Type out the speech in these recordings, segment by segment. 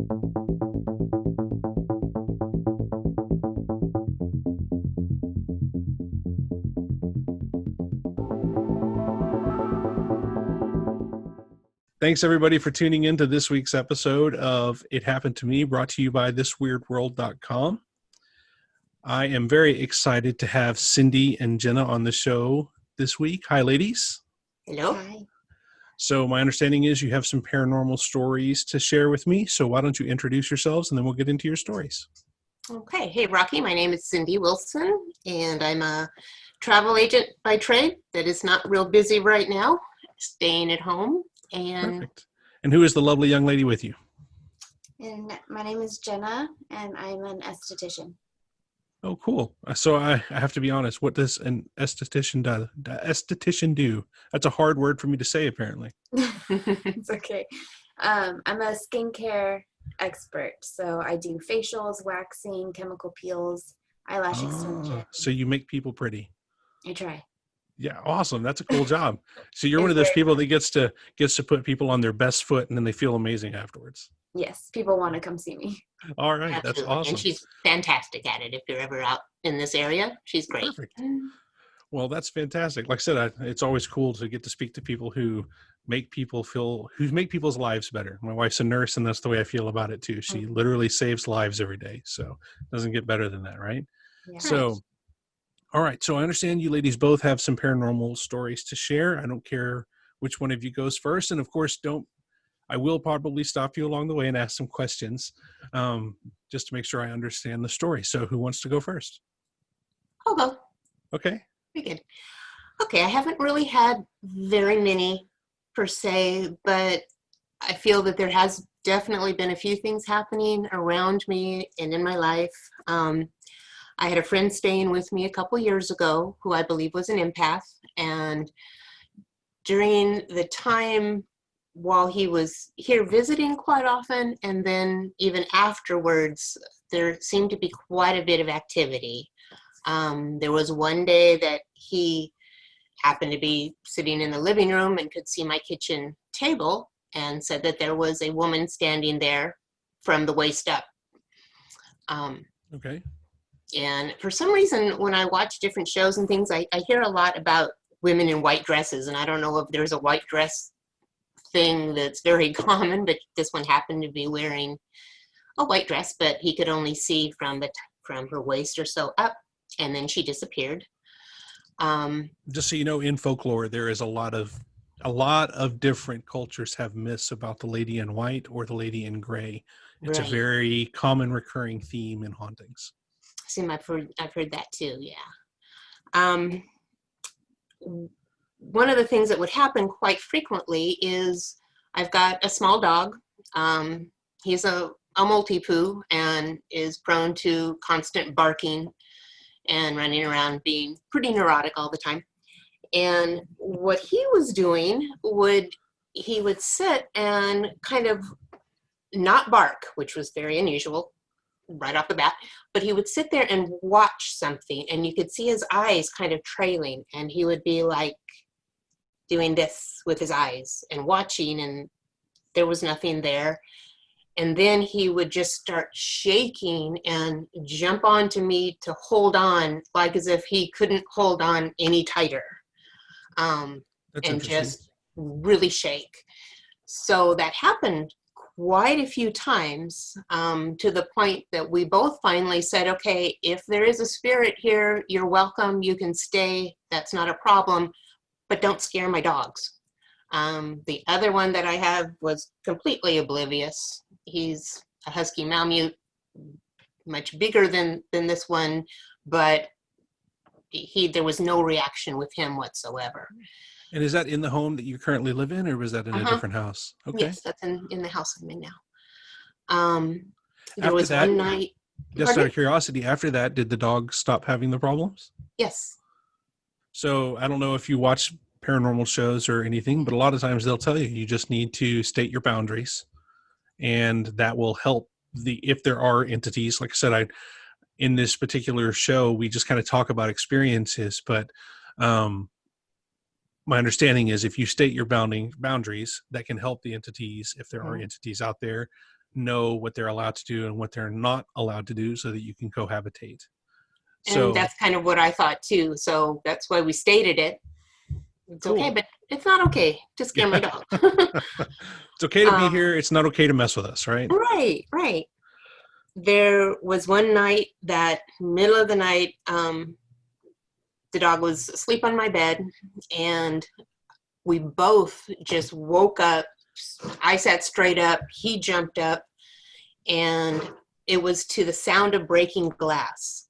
Thanks, everybody, for tuning in to this week's episode of It Happened to Me, brought to you by thisweirdworld.com. I am very excited to have Cindy and Jenna on the show this week. Hi, ladies. Hello. Hi. So my understanding is you have some paranormal stories to share with me. So why don't you introduce yourselves and then we'll get into your stories. Okay. Hey, Rocky. My name is Cindy Wilson, and I'm a travel agent by trade that is not real busy right now, staying at home. And Perfect. And who is the lovely young lady with you? And my name is Jenna, and I'm an esthetician. Oh, cool. So I have to be honest. What does an esthetician do? That's a hard word for me to say, apparently. It's okay. I'm a skincare expert, so I do facials, waxing, chemical peels, eyelash extension. So you make people pretty. I try. Yeah, awesome. That's a cool job. So you're one of those people that gets to put people on their best foot and then they feel amazing afterwards. Yes, people want to come see me. All right, absolutely. That's awesome. And she's fantastic at it. If you're ever out in this area, she's great. Perfect. Well, that's fantastic. Like I said, it's always cool to get to speak to people who make people's lives better. My wife's a nurse, and that's the way I feel about it too. She literally saves lives every day. So it doesn't get better than that, right? Yeah. So, all right. So I understand you ladies both have some paranormal stories to share. I don't care which one of you goes first. And of course, I will probably stop you along the way and ask some questions just to make sure I understand the story. So who wants to go first? I'll go. Okay. Very good. Okay, I haven't really had very many per se, but I feel that there has definitely been a few things happening around me and in my life. I had a friend staying with me a couple years ago who I believe was an empath, and during the time while he was here visiting quite often, and then even afterwards, there seemed to be quite a bit of activity. There was one day that he happened to be sitting in the living room and could see my kitchen table and said that there was a woman standing there from the waist up. Okay. And for some reason, when I watch different shows and things, I hear a lot about women in white dresses, and I don't know if there's a white dress thing that's very common, but this one happened to be wearing a white dress, but he could only see from her waist or so up, and then she disappeared. Just so you know, in folklore, there is a lot of different cultures have myths about the lady in white or the lady in gray. It's Right. a very common recurring theme in hauntings. I've heard that too. Yeah. One of the things that would happen quite frequently is I've got a small dog. He's a multi-poo and is prone to constant barking and running around, being pretty neurotic all the time. And what he was doing he would sit and kind of not bark, which was very unusual right off the bat, but he would sit there and watch something, and you could see his eyes kind of trailing, and he would be like doing this with his eyes and watching, and there was nothing there. And then he would just start shaking and jump onto me to hold on, like as if he couldn't hold on any tighter, and just really shake. So that happened quite a few times, to the point that we both finally said, okay, if there is a spirit here, you're welcome, you can stay, that's not a problem, but don't scare my dogs. The other one that I have was completely oblivious. He's a husky Malamute, much bigger than this one, but there was no reaction with him whatsoever. And is that in the home that you currently live in, or was that in a different house? Okay. Yes, that's in the house I'm in now. There After was that, one night. just out of curiosity, after that, did the dog stop having the problems? Yes. So I don't know if you watch paranormal shows or anything, but a lot of times they'll tell you just need to state your boundaries, and that will help if there are entities. Like I said, in this particular show, we just kind of talk about experiences, but my understanding is if you state your boundaries, that can help the entities, if there are entities out there, know what they're allowed to do and what they're not allowed to do so that you can cohabitate. And So that's kind of what I thought too. So that's why we stated it. It's cool. okay, but it's not okay to scare my dog. It's okay to be here. It's not okay to mess with us, right? Right, right. There was one night that middle of the night, the dog was asleep on my bed, and we both just woke up. I sat straight up, he jumped up, and it was to the sound of breaking glass.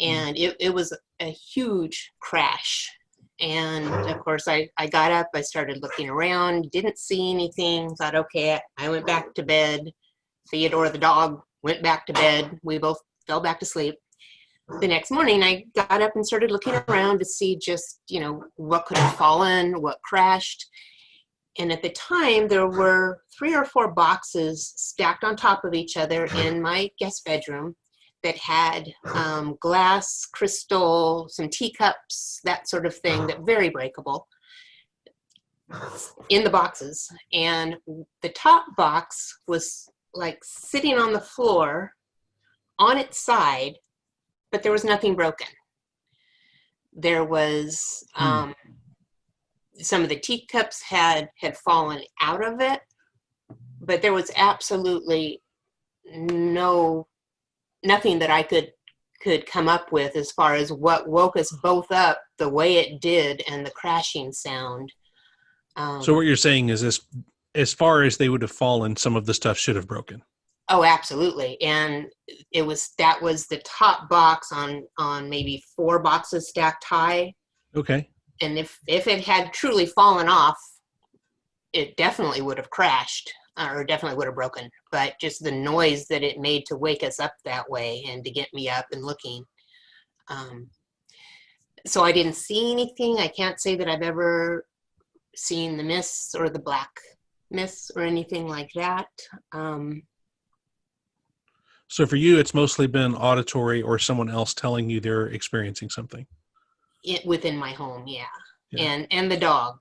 And it was a huge crash. And of course, I got up, I started looking around, didn't see anything, thought, okay, I went back to bed. Theodore, the dog, went back to bed. We both fell back to sleep. The next morning, I got up and started looking around to see just, what could have fallen, what crashed. And at the time, there were 3 or 4 boxes stacked on top of each other in my guest bedroom that had glass, crystal, some teacups, that sort of thing, that very breakable in the boxes. And the top box was like sitting on the floor on its side, but there was nothing broken. There was some of the teacups had fallen out of it, but there was absolutely nothing that I could come up with as far as what woke us both up the way it did and the crashing sound. So what you're saying is this, as far as they would have fallen, some of the stuff should have broken. Oh, absolutely. And that was the top box on maybe 4 boxes stacked high. Okay. And if it had truly fallen off, it definitely would have crashed or definitely would have broken. But just the noise that it made to wake us up that way and to get me up and looking. So I didn't see anything. I can't say that I've ever seen the mists or the black mists or anything like that. So for you, it's mostly been auditory or someone else telling you they're experiencing something. Within my home, yeah. And the dog.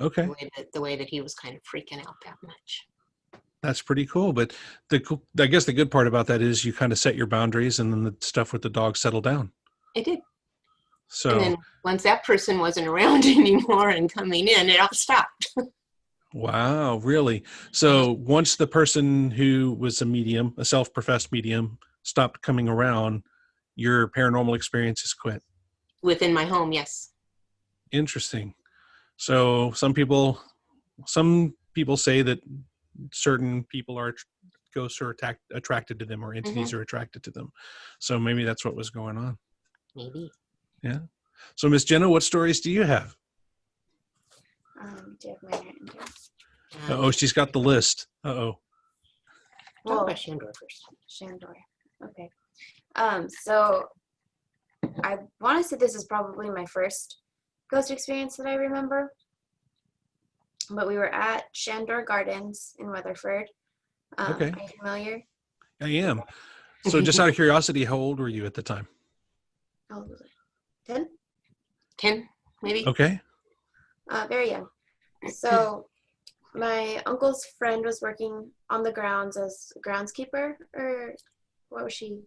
Okay. The way that he was kind of freaking out that much. That's pretty cool. But I guess the good part about that is you kind of set your boundaries, and then the stuff with the dog settled down. It did. So and then once that person wasn't around anymore and coming in, it all stopped. wow, really? So once the person who was a medium, a self-professed medium, stopped coming around, your paranormal experiences quit. Within my home, yes. Interesting. So some people say that certain people are ghosts are attracted to them, or entities are attracted to them. So maybe that's what was going on. Maybe. Yeah. So Miss Jenna, what stories do you have? Do you have my hand here? Oh, she's got the list. Talk about Shandor first. Shandor. Okay. So I want to say this is probably my first ghost experience that I remember. But we were at Shandor Gardens in Weatherford. Okay. Are you familiar? I am. So just out of curiosity, how old were you at the time? How old was I? 10? 10, maybe. Okay. Very young. So my uncle's friend was working on the grounds as a groundskeeper, or what was she?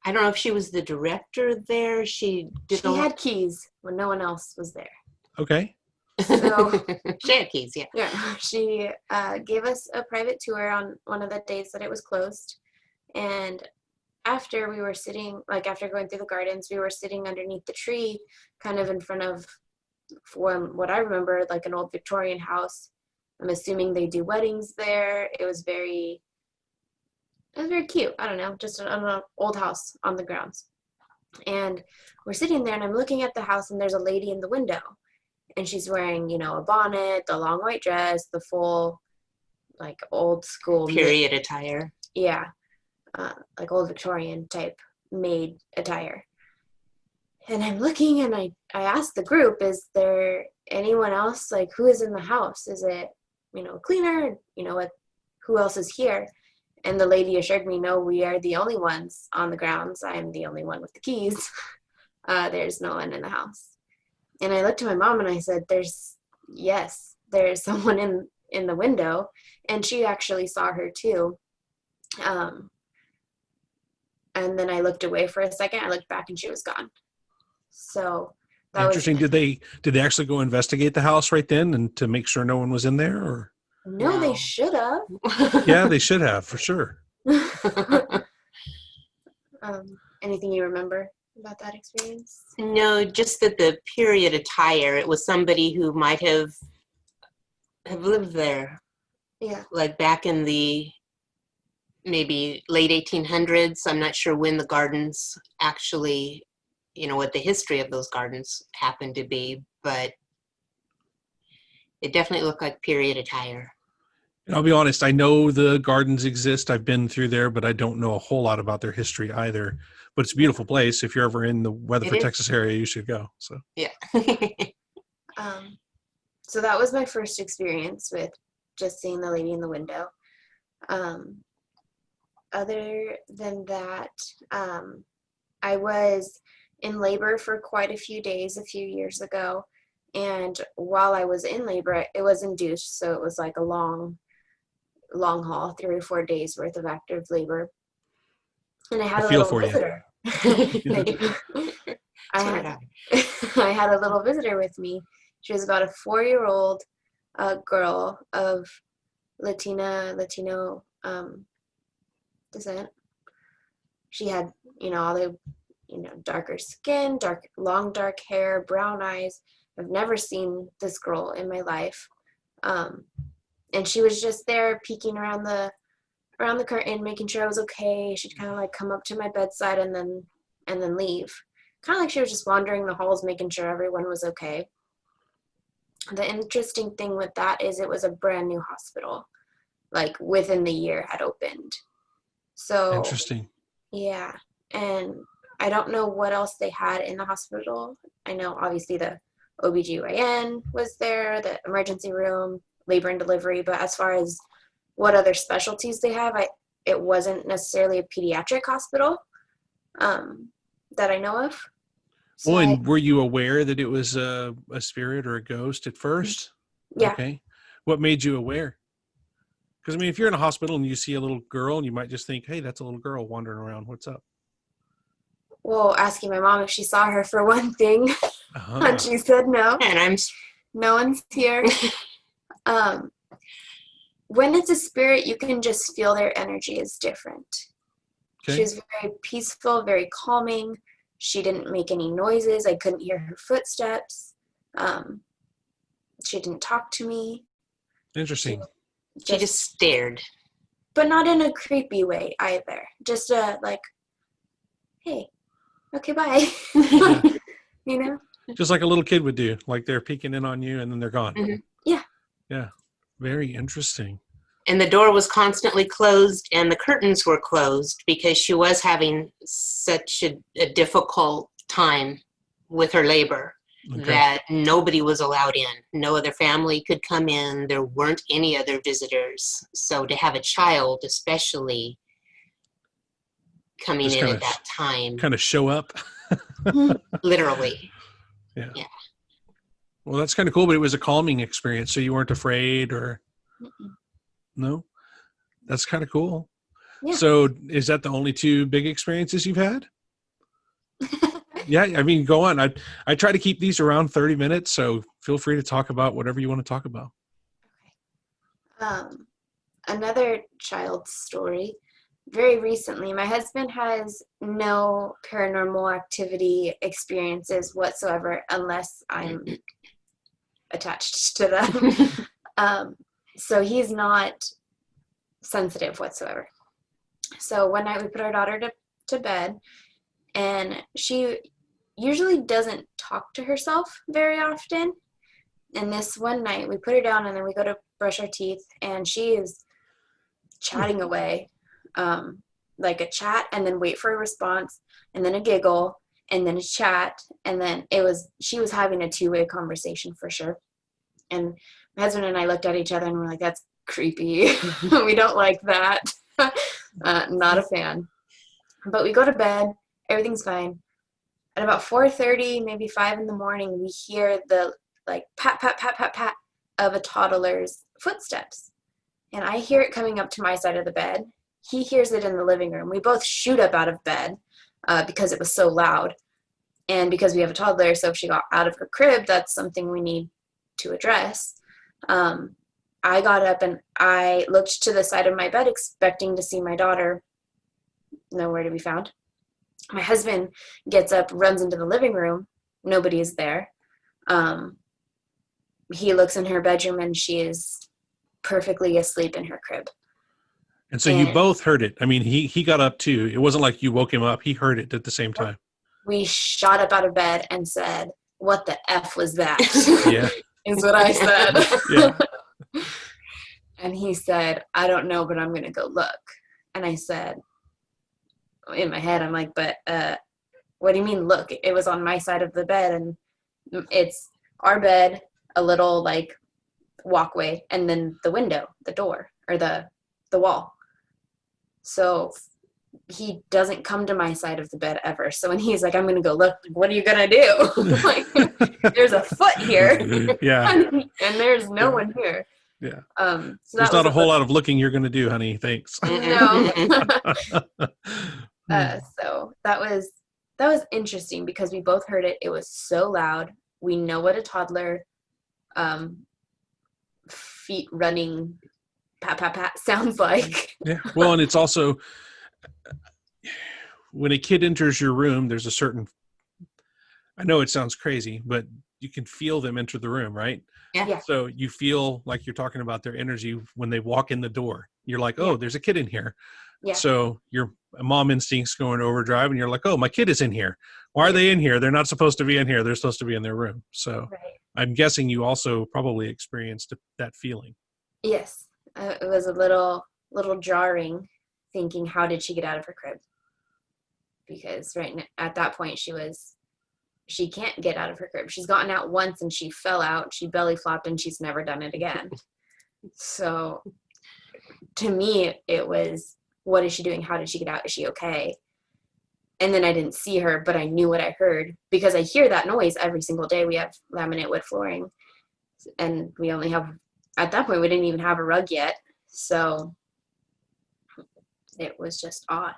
I don't know if she was the director there. She had keys when no one else was there. Okay. So she had keys, yeah. Yeah, she gave us a private tour on one of the days that it was closed. And after we were sitting, after going through the gardens, we were sitting underneath the tree, kind of in front of what I remember, like an old Victorian house. I'm assuming they do weddings there. It was very cute. I don't know, just an old house on the grounds. And we're sitting there, and I'm looking at the house, and there's a lady in the window. And she's wearing, a bonnet, the long white dress, the full, old school period attire. Yeah, old Victorian type maid attire. And I'm looking, and I asked the group, is there anyone else? Who is in the house? Is it, a cleaner? Who else is here? And the lady assured me, no, we are the only ones on the grounds. I'm the only one with the keys. There's no one in the house. And I looked to my mom and I said, there's someone in the window, and she actually saw her too. And then I looked away for a second. I looked back and she was gone. So that was Interesting. Did they actually go investigate the house right then and to make sure no one was in there? Or no, they No. should have. yeah, they should have for sure. Anything you remember about that experience? No, just that the period attire, it was somebody who might have lived there, Yeah. like back in the maybe late 1800s. I'm not sure when the gardens actually, what the history of those gardens happened to be, but it definitely looked like period attire. And I'll be honest, I know the gardens exist. I've been through there, but I don't know a whole lot about their history either. But it's a beautiful place. If you're ever in the Weatherford, is. Texas area, you should go. So Yeah. So that was my first experience with just seeing the lady in the window. Other than that, I was in labor for quite a few days a few years ago. And while I was in labor, it was induced. So it was like a long haul, 3 or 4 days worth of active labor. And I had I a feel little for you. visitor. Yeah. Thank you. So did I. I had a little visitor with me. She was about a 4-year-old girl of Latino descent. She had, all the, darker skin, long dark hair, brown eyes. I've never seen this girl in my life. And she was just there peeking around the curtain, making sure I was okay. She'd kind of like come up to my bedside and then leave. Kind of like she was just wandering the halls, making sure everyone was okay. The interesting thing with that is it was a brand new hospital, like within the year had opened. So Interesting. yeah, and I don't know what else they had in the hospital. I know obviously the OBGYN was there, the emergency room, labor and delivery, but as far as what other specialties they have, it wasn't necessarily a pediatric hospital that I know of. So Well, and were you aware that it was a spirit or a ghost at first? yeah. Okay. What made you aware? Because, I mean, if you're in a hospital and you see a little girl, you might just think, hey, that's a little girl wandering around. What's up? Well, asking my mom if she saw her for one thing, Uh-huh. and she said no. And No one's here. When it's a spirit, you can just feel their energy is different. Okay. She was very peaceful, very calming. She didn't make any noises. I couldn't hear her footsteps. She didn't talk to me. Interesting. she just stared. But not in a creepy way either. Just like, hey, okay, bye. Yeah. You know? Just like a little kid would do. Like they're peeking in on you and then they're gone. Mhm. Yeah. Yeah. Very interesting. And the door was closed and the curtains were closed because she was having such a difficult time with her labor Okay. that nobody was allowed in. No other family could come in. There weren't any other visitors. So to have a child especially coming Just in kinda at that time, kind of show up. literally. Yeah. Yeah. Well, that's kind of cool, but it was a calming experience. So you weren't afraid or no? That's kind of cool. Yeah. So is that the only 2 big experiences you've had? Yeah. I mean, go on. I try to keep these around 30 minutes. So feel free to talk about whatever you want to talk about. Another child's story. Very recently, my husband has no paranormal activity experiences whatsoever unless I'm attached to them. So he's not sensitive whatsoever. So one night we put our daughter to bed, and she usually doesn't talk to herself very often. And this one night we put her down and then we go to brush our teeth, and she is chatting away, like a chat and then wait for a response and then a giggle and then a chat, and then she was having a 2-way conversation for sure. And my husband and I looked at each other and we're like, that's creepy. We don't like that. Not a fan. But we go to bed, everything's fine. At about 4:30, maybe 5 in the morning, we hear the like pat pat pat pat pat of a toddler's footsteps. And I hear it coming up to my side of the bed. He hears it in the living room. We both shoot up out of bed because it was so loud. And because we have a toddler, so if she got out of her crib, that's something we need to address. I got up and I looked to the side of my bed expecting to see my daughter. Nowhere to be found. My husband gets up, runs into the living room. Nobody is there. He looks in her bedroom and she is perfectly asleep in her crib. And so you both heard it. I mean, he got up too. It wasn't like you woke him up. He heard it at the same time. We shot up out of bed and said, "What the F was that?" Yeah. Is what I said. Yeah. And he said, "I don't know, but I'm going to go look." And I said, in my head, I'm like, "But what do you mean look?" It was on my side of the bed, and it's our bed, a little like walkway, and then the window, the door, or the wall. So he doesn't come to my side of the bed ever. So when he's like, "I'm going to go look," what are you going to do? Like, there's a foot here. Yeah. And there's no one here. Yeah. So there's not a whole lot of looking you're going to do, honey. Thanks. No. So that was interesting because we both heard it. It was so loud. We know what a toddler feet running pat pat pat sounds like. Yeah. Well, and it's also when a kid enters your room, there's a certain, I know it sounds crazy, but you can feel them enter the room, right? Yeah. So you feel like you're talking about their energy when they walk in the door. You're like, oh, there's a kid in here. Yeah. So your mom instincts go into overdrive and you're like, oh, my kid is in here. Why are they in here? They're not supposed to be in here. They're supposed to be in their room. So I'm guessing you also probably experienced that feeling. Yes. It was a little jarring thinking, how did she get out of her crib? Because at that point she can't get out of her crib. She's gotten out once and she fell out, she belly flopped, and she's never done it again. So to me, it was, what is she doing? How did she get out? Is she okay? And then I didn't see her, but I knew what I heard because I hear that noise every single day. We have laminate wood flooring, and we only have, at that point, we didn't even have a rug yet. So it was just odd.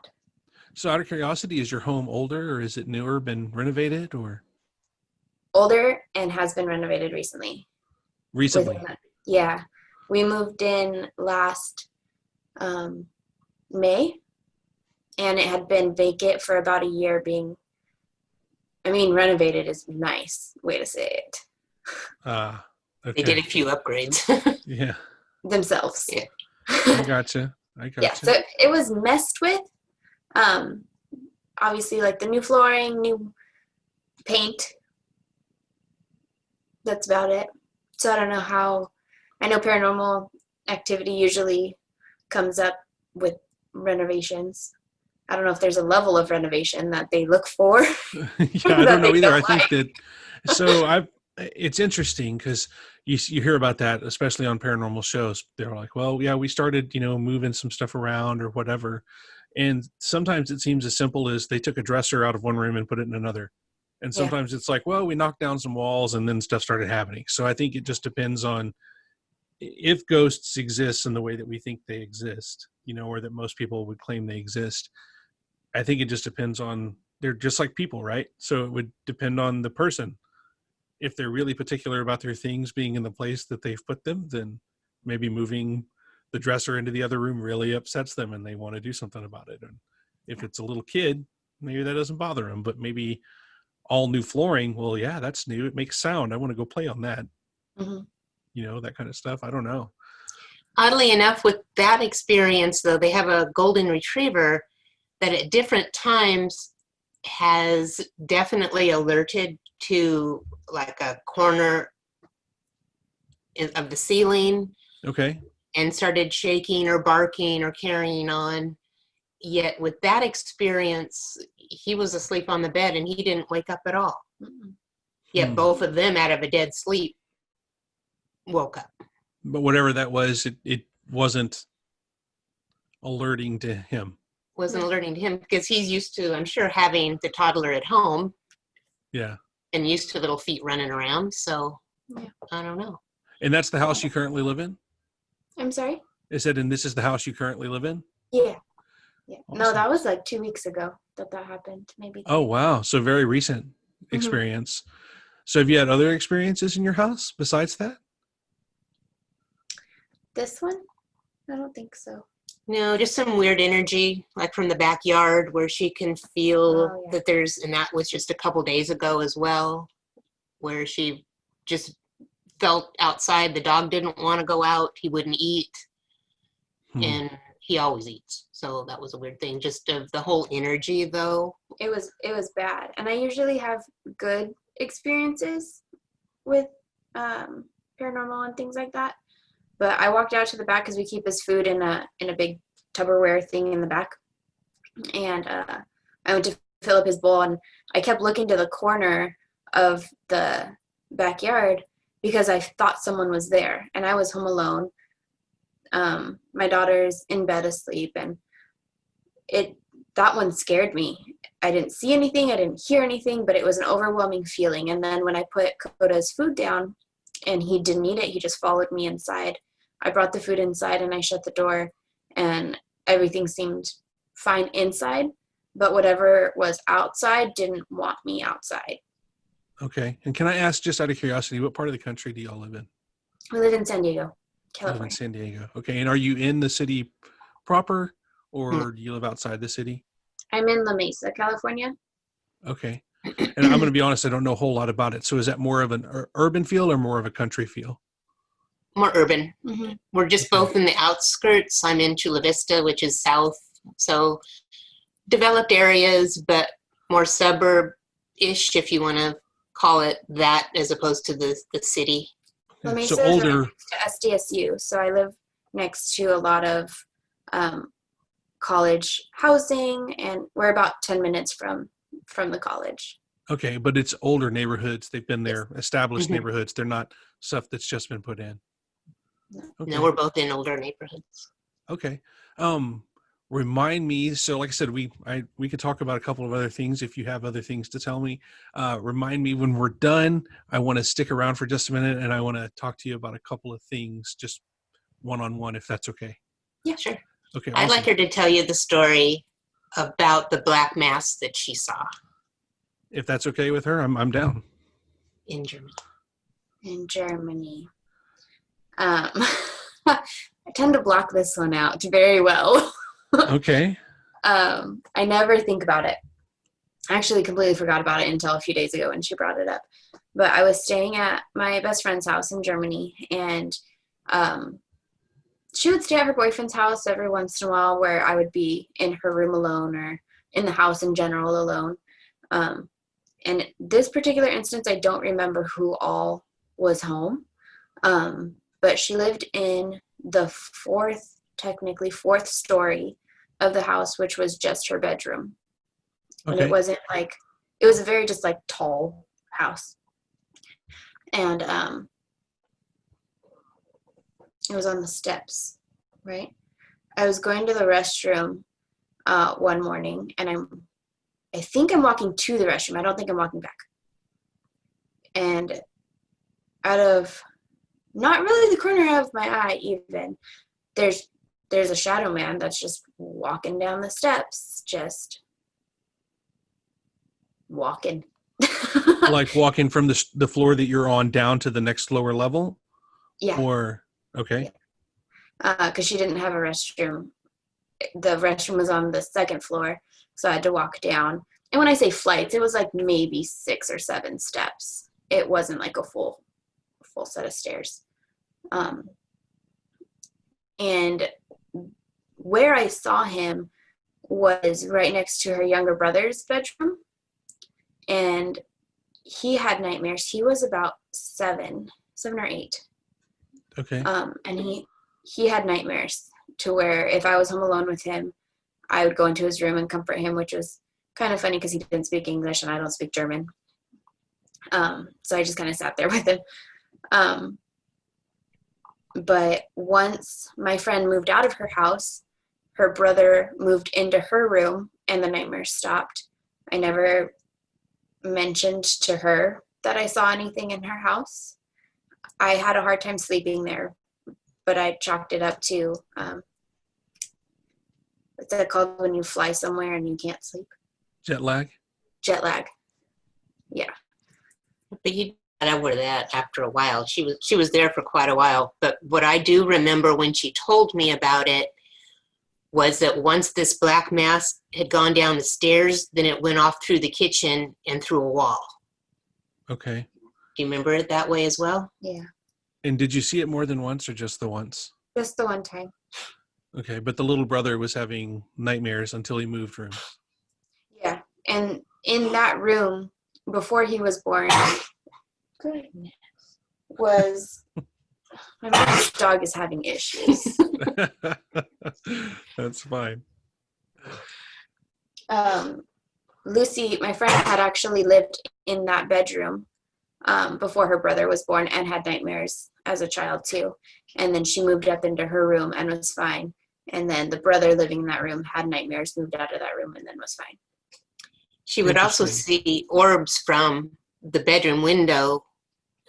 So out of curiosity, is your home older or is it newer, been renovated or? Older and has been renovated recently. Recently? Yeah. We moved in last May, and it had been vacant for about a year renovated is a nice way to say it. Okay. They did a few upgrades. Yeah. Themselves. Yeah. I gotcha. Yeah, so it was messed with. Obviously, like the new flooring, new paint. That's about it. So I don't know how. I know paranormal activity usually comes up with renovations. I don't know if there's a level of renovation that they look for. Yeah, I don't know either. I think that. So it's interesting because you hear about that, especially on paranormal shows. They're like, well, yeah, we started, moving some stuff around or whatever. And sometimes it seems as simple as they took a dresser out of one room and put it in another. And sometimes it's like, well, we knocked down some walls and then stuff started happening. So I think it just depends on if ghosts exist in the way that we think they exist, or that most people would claim they exist. I think it just depends on, they're just like people, right? So it would depend on the person. If they're really particular about their things being in the place that they've put them, then maybe moving the dresser into the other room really upsets them and they want to do something about it. And if it's a little kid, maybe that doesn't bother them, but maybe all new flooring, well, yeah, that's new. It makes sound. I want to go play on that. Mm-hmm. That kind of stuff. I don't know. Oddly enough, with that experience, though, they have a golden retriever that at different times has definitely alerted to like a corner of the ceiling. Okay. And started shaking or barking or carrying on. Yet with that experience, he was asleep on the bed and he didn't wake up at all. Yet both of them, out of a dead sleep, woke up. But whatever that was, it wasn't alerting to him. Wasn't alerting to him because he's used to, I'm sure, having the toddler at home. Yeah. And used to little feet running around. So I don't know. And that's the house you currently live in? I'm sorry? Is it, and this is the house you currently live in? Yeah. Yeah. No, Awesome. that was like 2 weeks ago that happened. Maybe Oh, 3. wow. So very recent Mhm. experience. So have you had other experiences in your house besides that? This one? I don't think so. No, just some weird energy, like from the backyard where she can feel Oh, yeah. that there's, and that was just a couple days ago as well, where she just felt outside. The dog didn't want to go out. He wouldn't eat, Hmm. and he always eats. So that was a weird thing, just of the whole energy though. It was bad. And I usually have good experiences with paranormal and things like that. But I walked out to the back because we keep his food in a big Tupperware thing in the back. And I went to fill up his bowl, and I kept looking to the corner of the backyard because I thought someone was there, and I was home alone. My daughter's in bed asleep, and that one scared me. I didn't see anything, I didn't hear anything, but it was an overwhelming feeling. And then when I put Koda's food down and he didn't eat it, he just followed me inside. I brought the food inside and I shut the door, and everything seemed fine inside, but whatever was outside didn't want me outside. Okay. And can I ask, just out of curiosity, what part of the country do y'all live in? We live in San Diego, You live in California. San Diego. Okay. And are you in the city proper, or do you live outside the city? I'm in La Mesa, California. Okay. And I'm going to be honest, I don't know a whole lot about it. So is that more of an urban feel or more of a country feel? More urban. Mm-hmm. We're just Okay. both in the outskirts. I'm in Chula Vista, which is south. So developed areas, but more suburb-ish, if you want to call it that, as opposed to the city. La Okay. Mesa So is right older. next to SDSU, so I live next to a lot of college housing, and we're about 10 minutes from the college. Okay. But it's older neighborhoods. They've been Yes. there, established Mhm. neighborhoods. They're not stuff that's just been put in. No. Okay. No, we're both in older neighborhoods. Okay. Remind me. So, like I said, we could talk about a couple of other things if you have other things to tell me. Remind me when we're done. I want to stick around for just a minute, and I want to talk to you about a couple of things, just one-on-one, if that's okay. Yeah, sure. Okay. I'd Awesome. like her to tell you the story about the black mass that she saw If that's okay with her, I'm down. in Germany. In Germany. I tend to block this one out very well. Okay. I never think about it. I actually completely forgot about it until a few days ago when she brought it up. But I was staying at my best friend's house in Germany, and she would stay at her boyfriend's house every once in a while, where I would be in her room alone or in the house in general alone. And this particular instance, I don't remember who all was home. But she lived in the technically fourth story of the house, which was just her bedroom. And Okay. it wasn't like, it was a very just like tall house. And it was on the steps, right? I was going to the restroom one morning, and I think I'm walking to the restroom. I don't think I'm walking back. And out of not really the corner of my eye even, there's a shadow man that's just walking down the steps, just walking. Like walking from the floor that you're on down to the next lower level? Yeah. Or, okay. Because she didn't have a restroom. The restroom was on the second floor, so I had to walk down. And when I say flights, it was like maybe 6 or 7 steps. It wasn't like a full set of stairs. And where I saw him was right next to her younger brother's bedroom. And he had nightmares. He was about 7 or 8. Okay. And he had nightmares to where if I was home alone with him, I would go into his room and comfort him, which was kind of funny because he didn't speak English and I don't speak German. So I just kind of sat there with him. But once my friend moved out of her house, her brother moved into her room and the nightmares stopped. I never mentioned to her that I saw anything in her house. I had a hard time sleeping there but I chalked it up to what's that called when you fly somewhere and you can't sleep? Jet lag? Jet lag. Yeah. But you got over that after a while. She was there for quite a while. But what I do remember when she told me about it was that once this black mass had gone down the stairs, then it went off through the kitchen and through a wall. Okay. Do you remember it that way as well? Yeah. And did you see it more than once or just the once? Just the one time. Okay, but the little brother was having nightmares until he moved rooms. Yeah. And in that room, before he was born, goodness, was my mom's dog is having issues. That's fine. Lucy, my friend, had actually lived in that bedroom before her brother was born and had nightmares as a child too. And then she moved up into her room and was fine. And then the brother living in that room had nightmares, moved out of that room, and then was fine. She would also see orbs from the bedroom window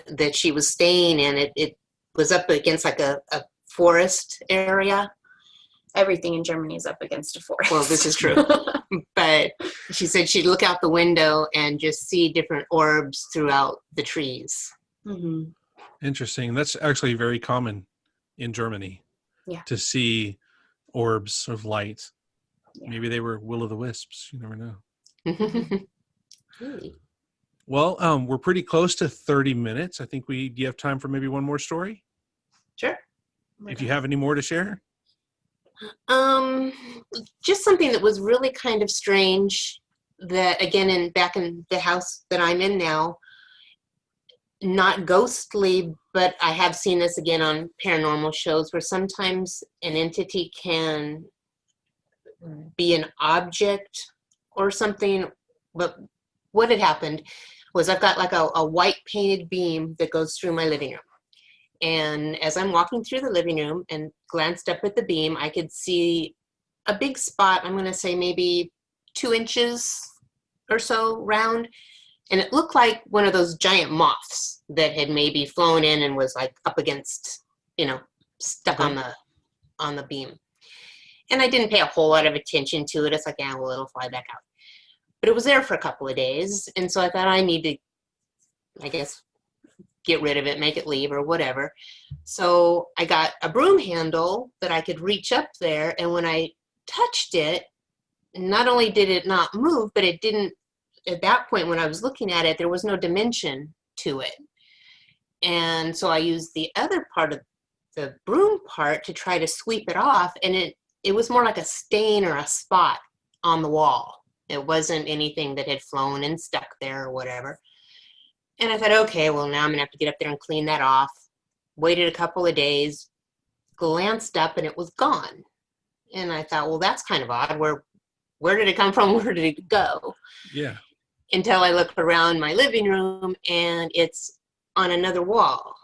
that she was staying in. It was up against like a forest area. Everything in Germany is up against a forest. Well, this is true. But she said she'd look out the window and just see different orbs throughout the trees. Mm-hmm. Interesting. That's actually very common in Germany. Yeah. To see orbs of light. Yeah. Maybe they were will-o'-the-wisps. You never know. Really? Well, we're pretty close to 30 minutes. I think do you have time for maybe one more story? Sure. If you have any more to share? Just something that was really kind of strange that, again, back in the house that I'm in now, not ghostly, but I have seen this again on paranormal shows where sometimes an entity can be an object or something. But what had happened was I've got like a white painted beam that goes through my living room. And as I'm walking through the living room and glanced up at the beam, I could see a big spot, I'm going to say maybe 2 inches or so round. And it looked like one of those giant moths that had maybe flown in and was like up against, stuck on the beam. And I didn't pay a whole lot of attention to it. It's like, yeah, well, it'll fly back out. But it was there for a couple of days. And so I thought I need to, I guess, get rid of it, make it leave or whatever. So I got a broom handle that I could reach up there. And when I touched it, not only did it not move, but it didn't, at that point when I was looking at it, there was no dimension to it. And so I used the other part of the broom part to try to sweep it off. And it was more like a stain or a spot on the wall. It wasn't anything that had flown and stuck there or whatever. And I thought, okay, well, now I'm going to have to get up there and clean that off. Waited a couple of days, glanced up, and it was gone. And I thought, well, that's kind of odd. Where did it come from? Where did it go? Yeah. Until I look around my living room, and it's on another wall.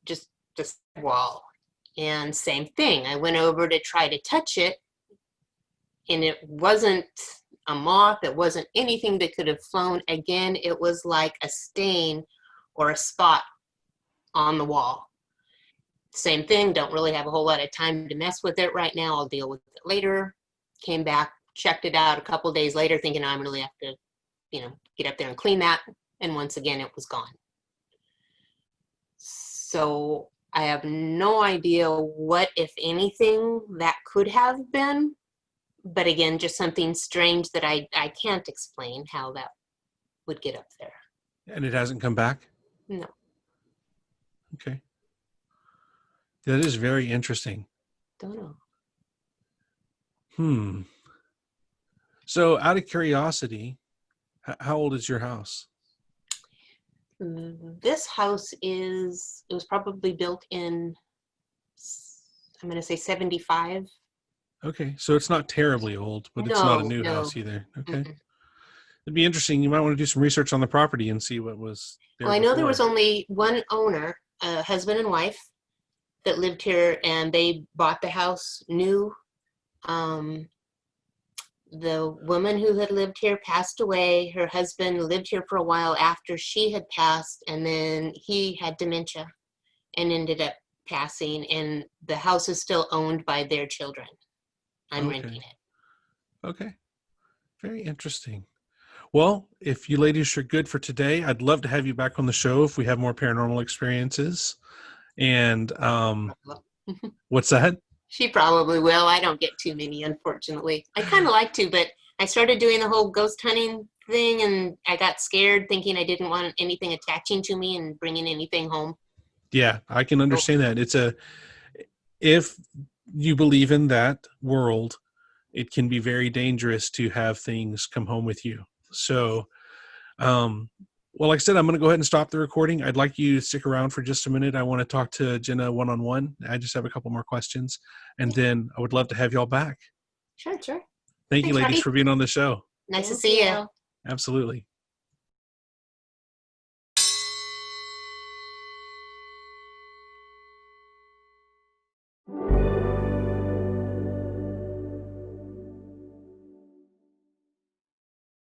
Just this wall. And same thing. I went over to try to touch it, and it wasn't a moth. It wasn't anything that could have flown. Again, it was like a stain or a spot on the wall. Same thing. Don't really have a whole lot of time to mess with it right now. I'll deal with it later. Came back, checked it out a couple of days later, thinking I'm really have to, get up there and clean that. And once again, it was gone. So I have no idea what, if anything, that could have been. But again, just something strange that I can't explain how that would get up there. And it hasn't come back? No. Okay. That is very interesting. Don't know. So out of curiosity, how old is your house? This house it was probably built in, I'm going to say 75. Okay. So it's not terribly old, but it's not a new house either. Okay. Mm-mm. It'd be interesting. You might want to do some research on the property and see what was there. Well, I know there was before. only one owner, a husband and wife, that lived here, and they bought the house new. The woman who had lived here passed away. Her husband lived here for a while after she had passed, and then he had dementia and ended up passing, and the house is still owned by their children. I'm Okay. renting it. Okay. Very interesting. Well, if you ladies are good for today, I'd love to have you back on the show if we have more paranormal experiences. And what's that? She probably will. I don't get too many, unfortunately. I kind of like to, but I started doing the whole ghost hunting thing, and I got scared thinking I didn't want anything attaching to me and bringing anything home. Yeah, I can understand that. If you believe in that world, it can be very dangerous to have things come home with you. So, well, like I said, I'm going to go ahead and stop the recording. I'd like you to stick around for just a minute. I want to talk to Jenna one-on-one. I just have a couple more questions, and then I would love to have y'all back. Sure. Thank you, Thanks, ladies, Robbie. for being on the show. Nice to Thank see you. you. Absolutely.